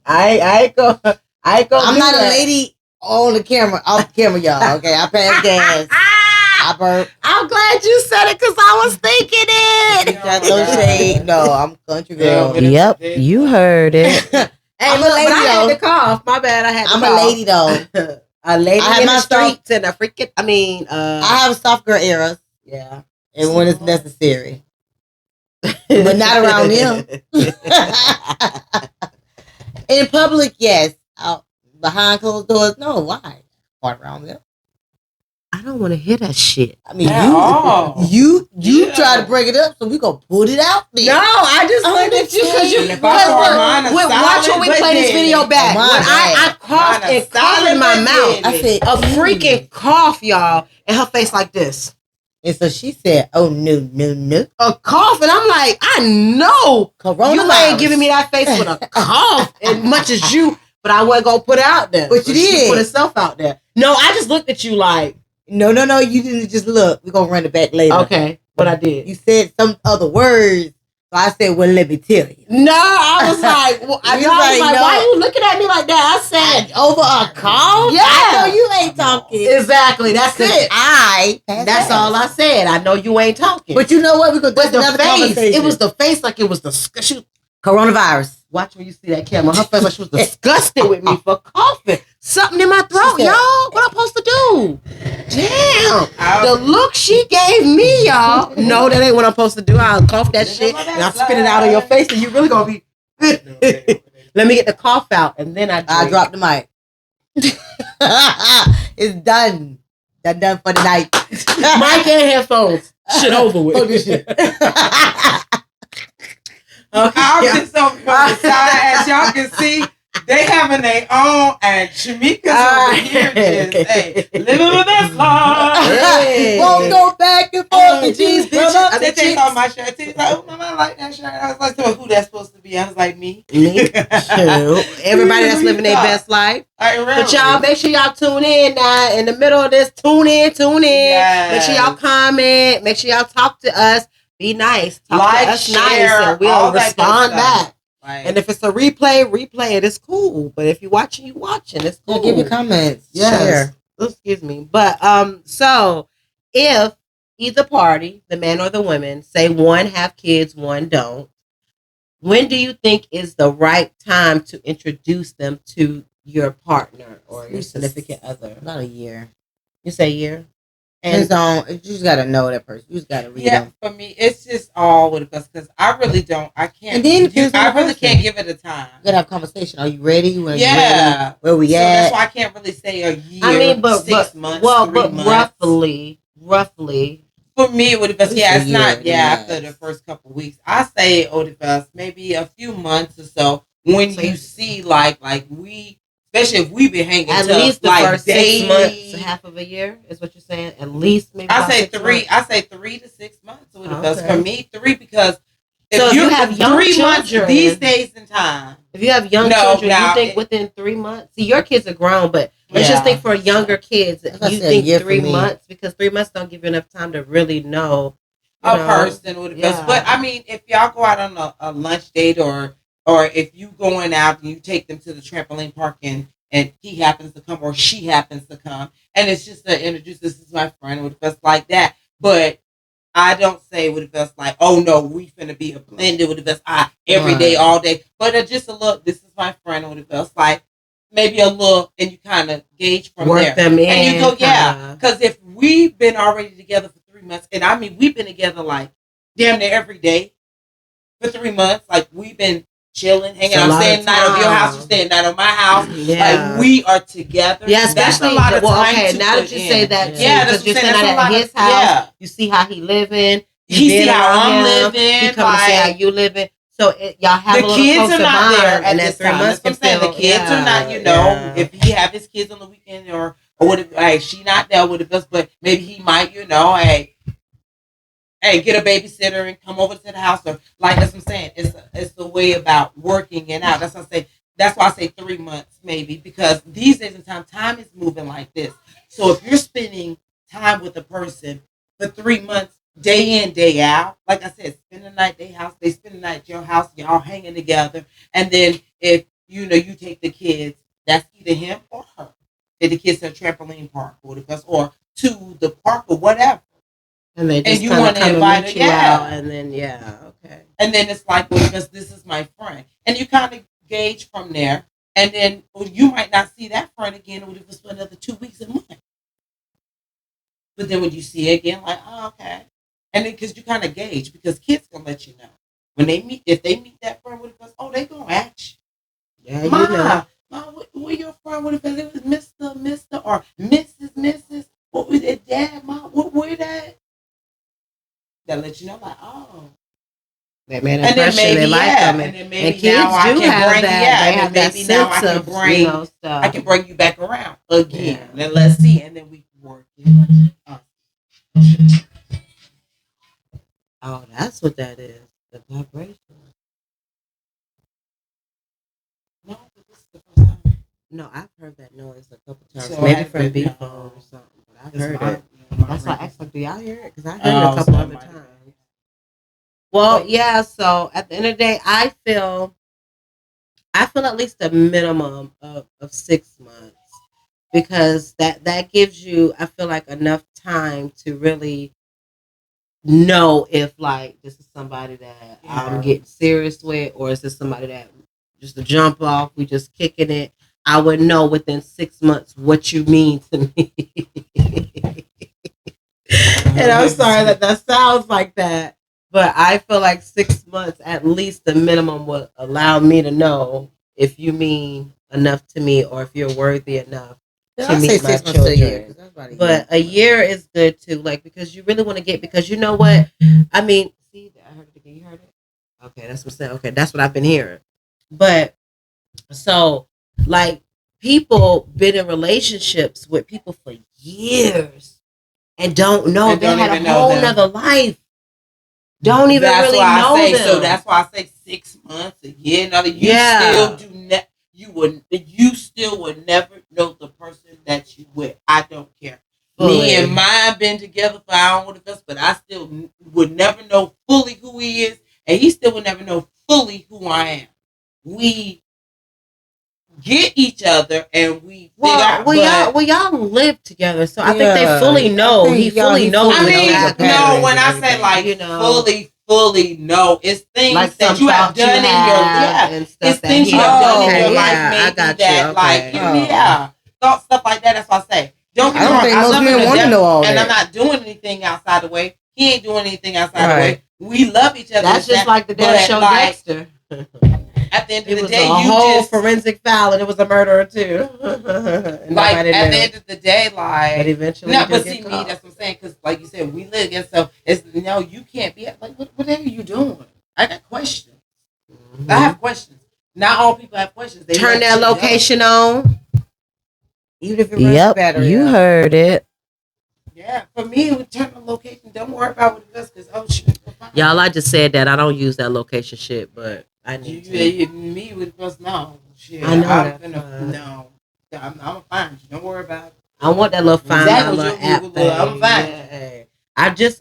I ain't go. I'm not a lady on the camera. Off camera, y'all. Okay, I pass gas. I burp. I'm glad you said it because I was thinking it. Got no shade. No, I'm country girl. Yep, you heard it. Hey, I'm a look, lady, but I had though. to cough. My bad. I had to I'm cough. a lady though. A lady I have in my the stuff- streets and a freaking. I have soft girl eras. Yeah, And when it's necessary. But not around them. In public, yes. Out behind closed doors, no. Why? Part around them. I don't want to hear that shit. I mean, At all. you Yeah. try to bring it up, so we gonna put it out there. No, I just I'm looked at you because you. And if I start mine a Watch when we solid play this business. video back. Oh, When mine I coughed Mine a and covered solid my mouth. business. I said A freaking cough, y'all, and her face like this. And so she said, "Oh no, A cough, and I'm like, I know coronavirus." you ain't giving me that face with a cough as much as you, but I wasn't gonna put it out there. But you She did. put herself out there. No, I just looked at you like, No. You didn't just look. We're gonna run it back later. okay, but I did. You said some other words, so I said, "Well, let me tell you." No, I was like, well, I You was like, like, no. why are you looking at me like that? I said, Over a call? Yeah. I know you ain't talking. exactly. That's it. That's all I said. I know you ain't talking. But you know what? We're gonna do But the another face, conversation. it was the face like it was disgusting. coronavirus. Watch when you see that camera. Her face like she was disgusted with me for coughing. Something in my throat, She said- y'all. What I'm supposed to do? Damn. I'll- The look she gave me, y'all. No, that ain't what I'm supposed to do. I'll cough that shit and I'll spit it out on your face and you really gonna be. Let me get the cough out and then I drink. Drop the mic. It's done. Done for the night. Mic and headphones. Shit over with. Oh, this shit. I'm Okay. just over here on the side, as y'all can see. They having their own, and Shamika's over here just, hey, living with this life. Hey. Won't go back and Oh, forth. jeez, Bitch, bitch. I They mean, take off my shirt. He's like, oh, mama, I like that shirt. I was like, so who that's supposed to be? I was like, me. Me too. Everybody that's living their best life. Like, really? But y'all, make sure y'all tune in now. In the middle of this, tune in. Yes. Make sure y'all comment. Make sure y'all talk to us. Be nice. Talk Like, to us share, nice, and all we'll that good respond stuff. back. Like, And if it's a replay it. It's cool. But if you're watching, you watching. It's Yeah, cool. give your comments. Yes. Share. Excuse me. But so if either party, the man or the woman, say one have kids, one don't, when do you think is the right time to introduce them to your partner or your significant other? About a year. You say year? And so you just gotta know that person. You just gotta read yeah, them. for me, it's just all with us because I really don't. I can't. And then it depends on I the really person. can't give it a time. You gotta have a conversation. Are you ready? When you Yeah. ready? Where we So at? that's why I can't really say a year. I mean, but 6 months. well, 3 but months. roughly. For me, it would have been, It's yeah, a it's not, year, yeah, yes. after the first couple of weeks. I say it would have been maybe a few months or so when So you you- see, like we, especially if we been hanging At tough, least the like first daily. 6 months, half of a year is what you're saying. At least maybe. I about say 6 three. months. I say 3 to 6 months. Would have been Okay. for me 3 because So if you have young 3 months children- these days and time. If you have young No, children, now you think it- within 3 months. See, your kids are grown, but let's Yeah. just think for younger kids. That's what I You said, a think year for 3 me. months because 3 months don't give you enough time to really know A know. person would have been. Yeah. But I mean, if y'all go out on a lunch date or if you going out and you take them to the trampoline park and he happens to come or she happens to come and it's just to introduce, this is my friend, would have like that. But I don't say would have like, oh no, we finna be a blended with the best every day, Right. all day. But just a look, this is my friend would have like maybe a look and you kind of gauge from work there. them in. And you go, yeah. kinda. Because if we've been already together for 3 months, and I mean, we've been together like damn near every day for 3 months. Like, we've been chilling, hanging It's a out, lot staying of the night over your house, time. you staying the night on my house. Yeah. Like, we are together. Yeah, That's especially a lot of well, time okay. to Now put that you in. say that, too, Yeah, because that's you're what I'm staying saying. at his house, Yeah. you see how he living. You He been see how around I'm him, living. He come to see how Like, you living. So y'all have the a little kids closer are not bond, there at and that this 3 time. months That's what I'm saying. can The kids feel- are not, you know, yeah. if he have his kids on the weekend or what if like she not there with us, but maybe he might, you know, hey, get a babysitter and come over to the house, or like that's what I'm saying. It's the way about working it out. That's what I say. That's why I say 3 months maybe, because these days in time is moving like this. So if you're spending time with a person for 3 months, day in, day out, like I said, spend the night at their house, they spend the night at your house, y'all hanging together, and then if you know you take the kids, that's either him or her. Take the kids to a trampoline park or to the park or whatever. And they just you kind of wanna come and invite meet her, you yeah. out, and then okay. And then it's like, well, because this is my friend. And you kind of gauge from there. And then you might not see that friend again or if it's for another 2 weeks a month. But then when you see it again, like, oh, okay. And then because you kind of gauge, because kids going to let you know. When they meet, if they meet that friend with a person, they going to ask you. Yeah, Ma, you know. where your friend would have been? It was Mr. or Mrs. What was it, Dad, Mom? Where that? That let you know, like, oh. They made an And then impression. maybe, They like them, and then and maybe kids now I do can have bring that. They and have then that maybe now I sense can of bring, stuff. I can bring you back around again, Yeah. and let's see, and then we can work it. Oh, that's what that is. The vibration. No, but this is the first time. No, I've heard that noise a couple times. So Maybe I from had to- B-phone no. or something. But I've It's heard my- it. my That's why I radio. asked, like, do y'all hear it? Because I heard it a couple so other might have been. times. Well, But- yeah. So at the end of the day, I feel at least a minimum of 6 months, because that gives you, I feel like, enough time to really know if, like, this is somebody that I'm Yeah. getting serious with, or is this somebody that just a jump off, we just kicking it. I would know within 6 months what you mean to me. And I'm sorry that sounds like that, but I feel like 6 months at least the minimum would allow me to know if you mean enough to me, or if you're worthy enough Yeah, to I'd say meet my 6 months to a year. children. 'Cause that's about a But a year is good too, like, because you really want to get, because you know what? I mean, see, I heard it again. You heard it? Okay, that's what I'm saying. Okay, that's what I've been hearing. But so, like, people been in relationships with people for years and don't know And they don't had a even know whole them. nother life. Don't even That's really why know I say, them. so that's why I say 6 months, a year, another. You Yeah. still do not. You still would never know the person that you with. I don't care. Fully. Me and mine been together for I don't know what else, but I still would never know fully who he is, and he still would never know fully who I am. We get each other and we figure out. Y'all live together, so I think they Yeah, fully I know. think He fully knows. I what mean, y'all knows the no, got. when I say everything, like you know. fully no, it's things Like that some you have thoughts you done in your have and stuff it's that things he you have done in okay, your yeah, life, I maybe got you. that Okay. like Oh. thought stuff like that. That's what I say. Don't get I me don't wrong, think I most love him men to want to death, know all and that. I'm not doing anything outside the way. He ain't doing anything outside the Right. way. We love each other. That's just like the damn but, show like, Dexter. At the end It of the was day, a you whole just forensic file, and it was a murderer too. And like nobody at knew. the end of the day, like But eventually, no, he but did see get me, caught. that's what I'm saying. Because like you said, we live against. So it's no, you can't be like, what are you doing? I got questions. Mhm. I have questions. Not all people have questions. They Turn let that you know. location on. Even if it runs battery. you up. heard it. Yeah, for me, we turn the location. Don't worry about what it does, because oh shit, Y'all, I just said that I don't use that location shit, but I need to. me with us no shit. I know I'm that's gonna fine. no. I'm gonna find you. Don't worry about it. I want that little find Exactly my what little you app do, thing. I'm fine. Yeah. I just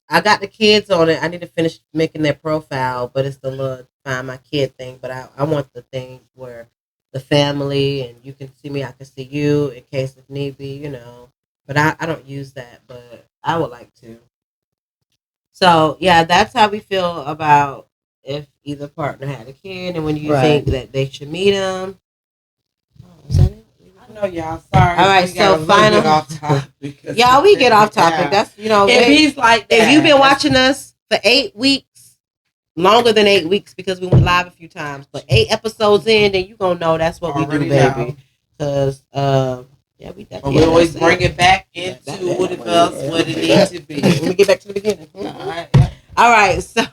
I got the kids on it. I need to finish making their profile, but it's the little find my kid thing. But I want the thing where the family and you can see me, I can see you in case if need be, you know. But I don't use that, but I would like to. So yeah, that's how we feel about if either partner had a kid and when you Right. think that they should meet them. Oh, is that it? I know y'all. Sorry. All right, we got so a little final- bit off topic because- Y'all, we get off topic. Yeah. That's if if he's like that, you've been that's- watching us for 8 weeks, longer than 8 weeks because we went live a few times, but 8 episodes in, then you gonna know that's what we do, already baby. know. Because yeah, But we always bring it back into what it was, what it needs to be. Let me get back to the beginning. All right, yeah. All right, so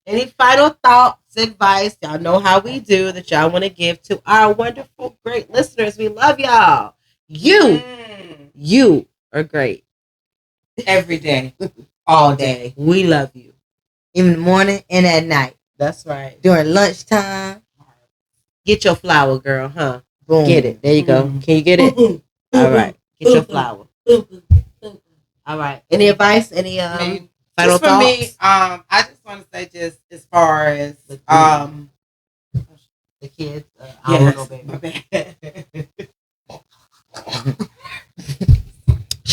any final thoughts, advice? Y'all know how we do that y'all want to give to our wonderful, great listeners. We love y'all. You are great. Every day, all day. We love you. In the morning and at night. That's right. During lunchtime. Get your flower, girl, huh? Boom. Get it. There you go. Can you get it? All right. Get your flower. All right. Any advice? Any Me, final just for thoughts? me, I just want to say, just as far as The kids. I don't yes, know, baby. my bad.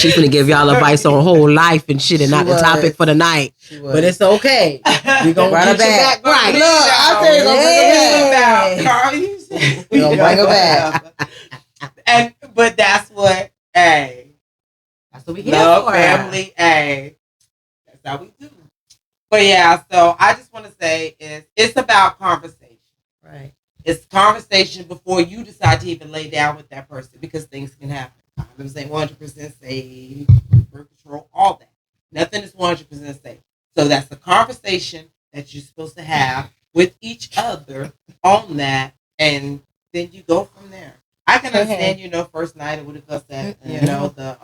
She's gonna give y'all advice on whole life and shit, and She not the was. topic for the night. But it's okay. We gonna Run get her you back. back right. Look, I said About gonna Carl, you said We gonna bring her back. But that's what, hey, That's what we here love for. family, hey, that's how we do. But yeah, so I just want to say it's about conversation. Right. It's conversation before you decide to even lay down with that person because things can happen. I'm saying 100% safe, birth control, all that. Nothing is 100% safe. So that's the conversation that you're supposed to have with each other on that, and then you go from there. I can understand, first night it would have just that, the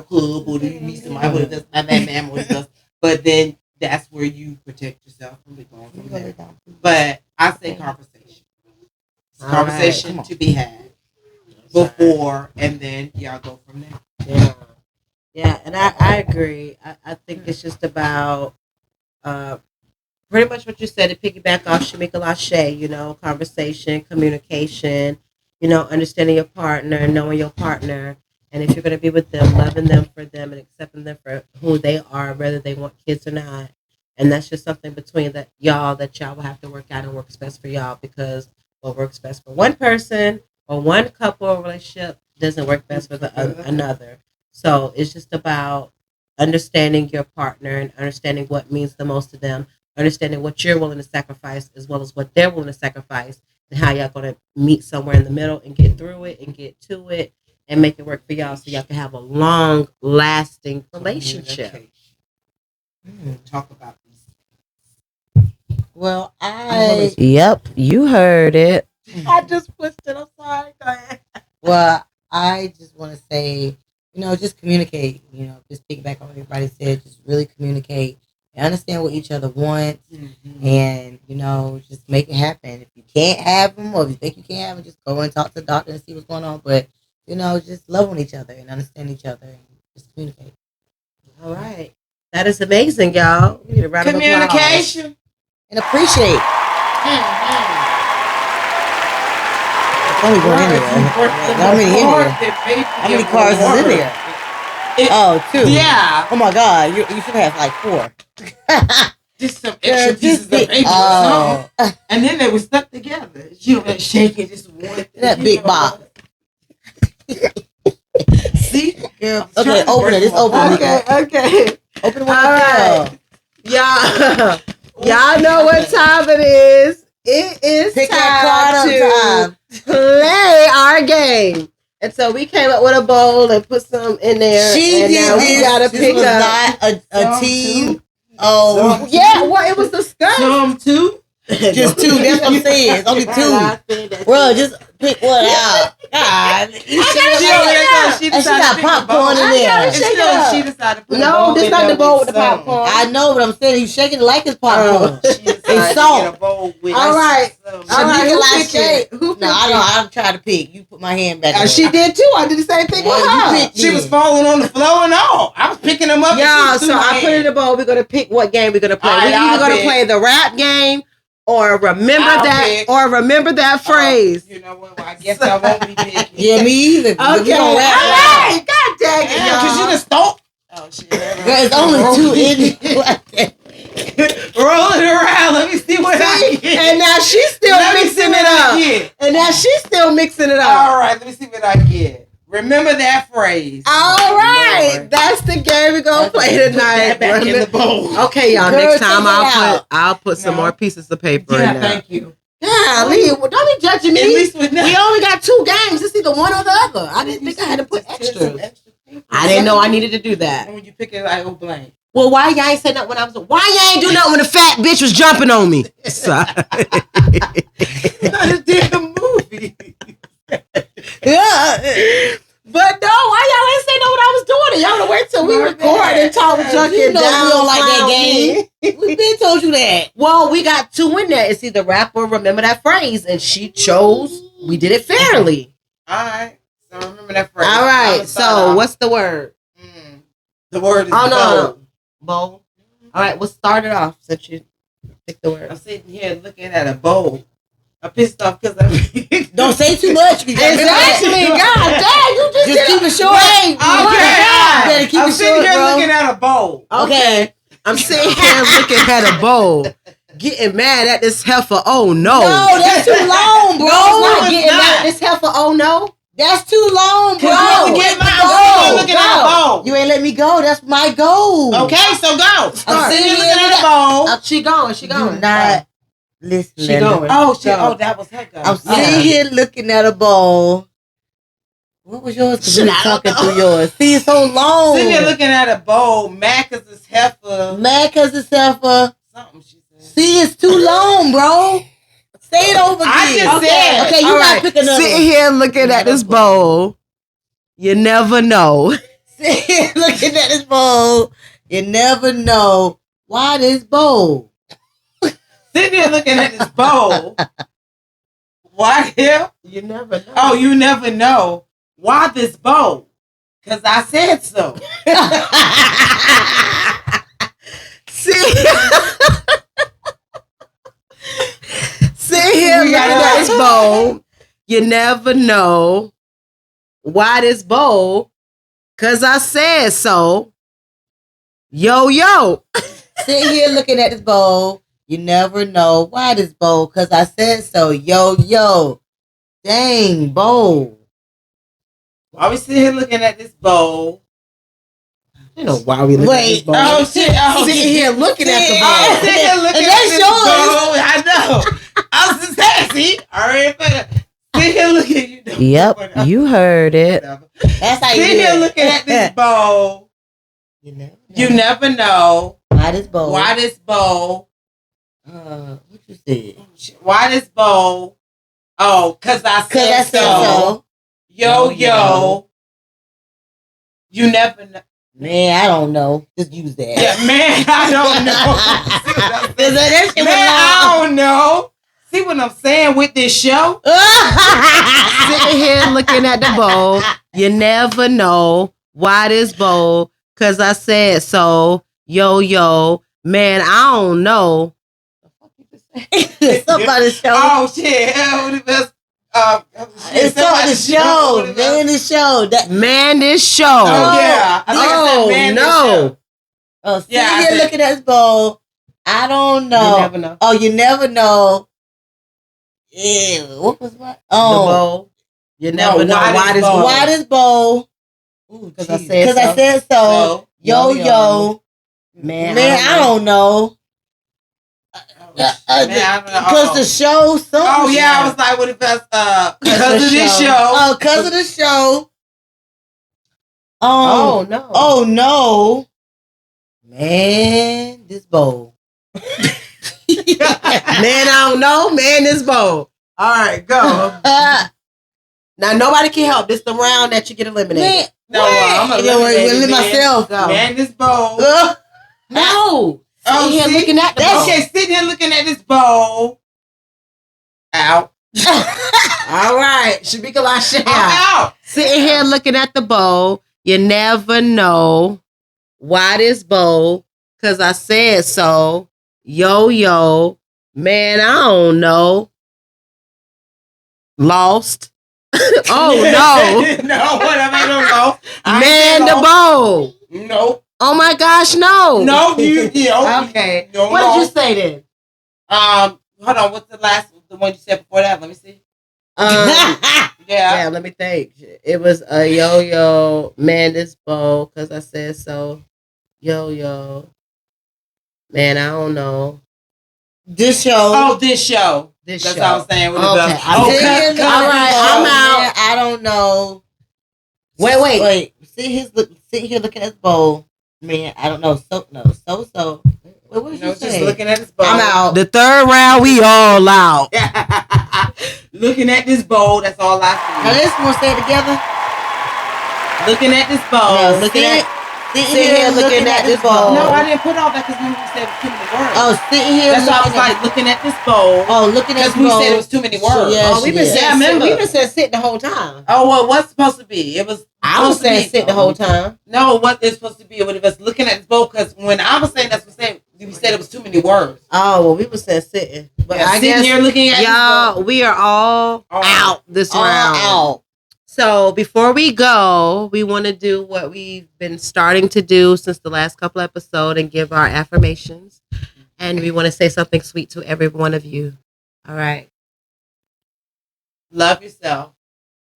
club, or you meet somebody would have just that man would have just, but then that's where you protect yourself from going from there. But I say conversation. It's conversation to be had before, and then y'all go from there. Yeah, and I agree. I think it's just about pretty much what you said to piggyback off Shamika Lachey, conversation, communication, understanding your partner, knowing your partner, and if you're going to be with them, loving them for them and accepting them for who they are, whether they want kids or not. And that's just something between y'all will have to work out and works best for y'all, because what works best for one person or one couple or relationship doesn't work best for another. So it's just about understanding your partner and understanding what means the most to them, understanding what you're willing to sacrifice as well as what they're willing to sacrifice, and how y'all going to meet somewhere in the middle and get through it and get to it and make it work for y'all so y'all can have a long lasting relationship. Talk about these. Well, Yep, you heard it. I just pushed it. I'm sorry. Go ahead. Well, I just want to say, just communicate. Just piggyback on what everybody said. Just really communicate and understand what each other wants, and just make it happen. If you can't have them, or if you think you can't have them, just go and talk to the doctor and see what's going on. But just love on each other and understand each other and just communicate. All right, that is amazing, y'all. We need a round of applause. Communication and appreciate. Only one in there. How many cars is in there? Two. Yeah. Oh my God, you should have like 4. Just some extra pieces of paper. And then they were stuck together. You were shaking just one. That big box. See? Girl, okay, open it. It's open. Okay. Open it. All right. Y'all know what time it is. It is time to play our game. And so we came up with a bowl and put some in there. She and did now we gotta pick up not a team. Oh, yeah. Well, it was the skunk. Some 2. Just 2. That's what I'm saying. It's only 2. Bro, just pick one out. God, She got popcorn in there. She decided to put no, this not the bowl with the popcorn. I know, but I'm saying he's shaking it like it's popcorn. It's salt. All right. Who no, I don't try to pick. You put my hand back. She did too. I did the same thing with her. She was falling on the floor and all. I was picking them up. Yeah, so I put it in the bowl. We're gonna pick what game we're gonna play. We're either gonna play the rap game or remember that phrase. You know what? Well, I guess I won't be picking. Yeah, me either. Okay. All right. God dang it, because you just stole. Oh shit! There's only 2 in. Roll it around. Let me see what I get. And now she's still mixing it up. All right, let me see what I get. Remember that phrase. All right, Lord. That's the game we're gonna play tonight. Back in the bowl. Okay, y'all. Next time I'll put some more pieces of paper in there. Thank you. Yeah, Lee, don't be judging me. At least with we only got 2 games. It's either one or the other. I didn't think I had to put extras. I didn't know I needed to do that. And when you pick it, I go blank. Well, why y'all ain't say nothing when I was? Why y'all ain't do nothing when the fat bitch was jumping on me? Sorry. I did a movie. Yeah. But no, why y'all ain't say no when I was doing it? Y'all would wait till we record and talk junkie you know down. We don't like that game. We been told you that. Well, we got 2 in there. It's either rap or remember that phrase, and she chose. We did it fairly. All right. So remember that phrase. All right. So what's the word? The word is bowl. No. Bowl. All right. We'll start it off since you picked the word. I'm sitting here looking at a bowl. I'm pissed off because I Don't say too much. Exactly. God damn, you Just keep it short. Wait, You better keep I'm it sitting short, here bro. looking at a bowl. Okay. I'm sitting here looking at a bowl, getting mad at this heifer. Oh no. No, that's too long, bro. No, I'm it's getting not. mad at this heifer. Oh no. That's too long, bro. Cause you Let get me my- go. I'm sitting here looking at a bowl. You ain't let me go. That's my goal. Okay, so go. I'm sitting here looking at a bowl. She going. She You're going. not listening. She going. Oh shit! Go. Oh, that was her go. I'm sitting here looking at a bowl. What was yours? Because we were Shit, I don't talking know. through yours. See, it's so long. Sitting here looking at a bowl. Mad cause it's heifer. Mad because it's heifer. Something she said. See, it's too long, bro. Say it over again. I just said. Okay, you All gotta right. pick another Sitting one. here looking at this bowl. You never know. Sitting here looking at this bowl. You never know why this bowl. Sitting here looking at this bowl. Why here? You never know. Oh, you never know. Why this bowl? Cause I said so. See. Sit here We looking gotta- at this bowl. You never know. Why this bowl? Cause I said so. Yo yo. Sitting here looking at this bowl. You never know why this bowl. Because I said so. Yo, yo. Dang, bowl. Why we sitting here looking at this bowl? You know why we looking at this Wait. bowl. Oh shit! Oh, Sitting shit. here looking at the I'm bowl. sitting here looking That's at this yours. bowl. I know. I was just saying, see? All right, sit here looking at you. Yep, you heard it. That's how you Sit do here it. looking at this bowl. You never know. You never know Why this bowl? why this bowl. What you said? Why this bowl? Oh, cause I Because said I said so. so. Yo yo. You never know. Man, I don't know. Just use that. Yeah, man, I don't know. Because that shit Man, I don't know. See what I'm saying with this show? Sitting here looking at the bowl. You never know why this bowl. Cause I said so. Yo yo. Man, I don't know. Somebody's show. Oh shit! What if it's, It's on the show. Man, the show. That. Man, this show. Oh yeah! I think I said, Oh, man, this no. show. Oh, sitting Yeah, I here said- looking at this bowl. I don't know. You never know. Oh, you never know. Ew, what was what? The Oh, bowl. You No, never know why why this this bowl? bowl. why this bowl? Because I said Because so. I said so. So, Yo, yo. yo. Man, Man, I don't know. man, I don't know. Because the show. Oh yeah, I was like, what if that's because of this show? Oh, because of the show. Oh no. Oh no. Man, this bowl. Man, I don't know. Man, this bowl. All right, go. Now nobody can help. This the round that you get eliminated. Man, No, I'm what? eliminated, Eliminate man. myself. Go. Man, this bowl. No. Oh, Sitting here see? looking at the That bowl. shit sitting here looking at this bowl. Out. All right, Shabika Lasha. I'm out. Sitting here looking at the bowl. You never know why this bowl. Cause I said so. Yo yo. Man, I don't know. Lost. Oh no. No, what I don't know. Man, the bowl. No. Oh my gosh, no. No, you. Okay. No, What no. did you say then? Hold on. What's the one you said before that? Let me see. Yeah, Yeah. let me think. It was a yo yo, man, this bowl, because I said so. Yo yo. Man, I don't know. This show. Oh, this show. This That's show. what I was saying. With Okay, the I'm Sit here looking all at right, this I'm bowl. out. Man, I don't know. Wait. Sit here looking at this bowl. Man, I don't know. So. Wait, what did you just say? looking at this bowl. I'm out. The third round, we all out. Looking at this bowl. That's all Now I let's want to stay together. see. Looking at this bowl. No, looking sit- at- Sitting here looking at this bowl. No, I didn't put all that because we said it was too many words. Oh, sitting here. That's why I was looking like looking at this bowl. Oh, looking at Because this we bowl. said it was too many words. Yeah, Oh, we've been she saying Yeah, I remember. we've been saying sit the whole time. Oh, well, what's supposed to be? It was. I was supposed to saying be- sit the whole time. No, what it's supposed to be? It was looking at this bowl because when I was saying that's what saying, we said it was too many words. Oh, well, we was saying sitting. But Yeah, I sitting guess, here looking at y'all, we are all All out this All round. out. So before we go, we want to do what we've been starting to do since the last couple episodes and give our affirmations. And we want to say something sweet to every one of you. All right. Love yourself.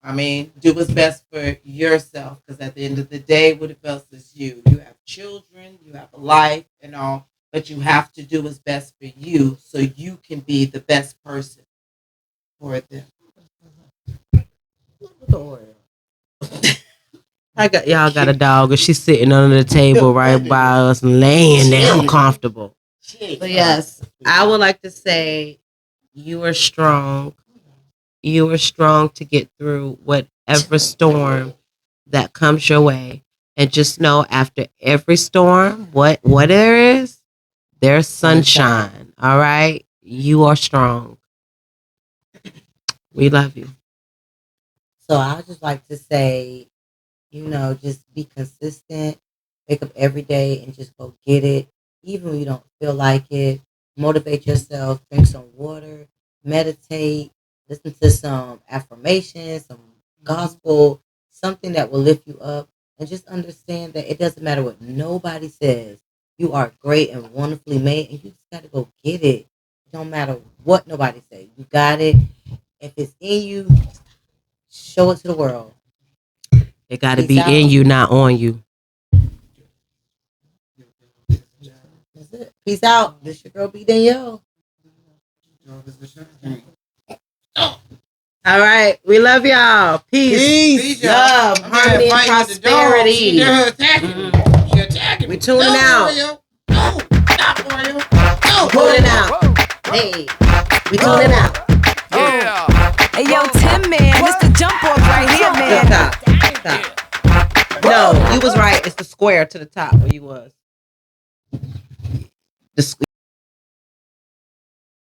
I mean, do what's best for yourself, because at the end of the day, what else is you? You have children, you have a life and all, but you have to do what's best for you so you can be the best person for them. Y'all got a dog and she's sitting under the table right by us laying down comfortable. But yes, I would like to say you are strong. You are strong to get through whatever storm that comes your way. And just know after every storm, what there is, there's sunshine. All right? You are strong. We love you. So I would just like to say, just be consistent. Wake up every day and just go get it. Even when you don't feel like it, motivate yourself. Drink some water. Meditate. Listen to some affirmations, some gospel, something that will lift you up. And just understand that it doesn't matter what nobody says. You are great and wonderfully made, and you just got to go get it. It don't matter what nobody says. You got it. If it's in you, show it to the world. It got to Peace be out. in you, not on you. That's it. Peace out. This your girl, B. Danielle. All right. We love y'all. Peace. Love, harmony, and prosperity. We tuning out. Tuning out. Hey, we tuning out. Hey, yo, Tim, man, it's the jump off right here, man. Top. No, you was right. It's the square to the top where you was. The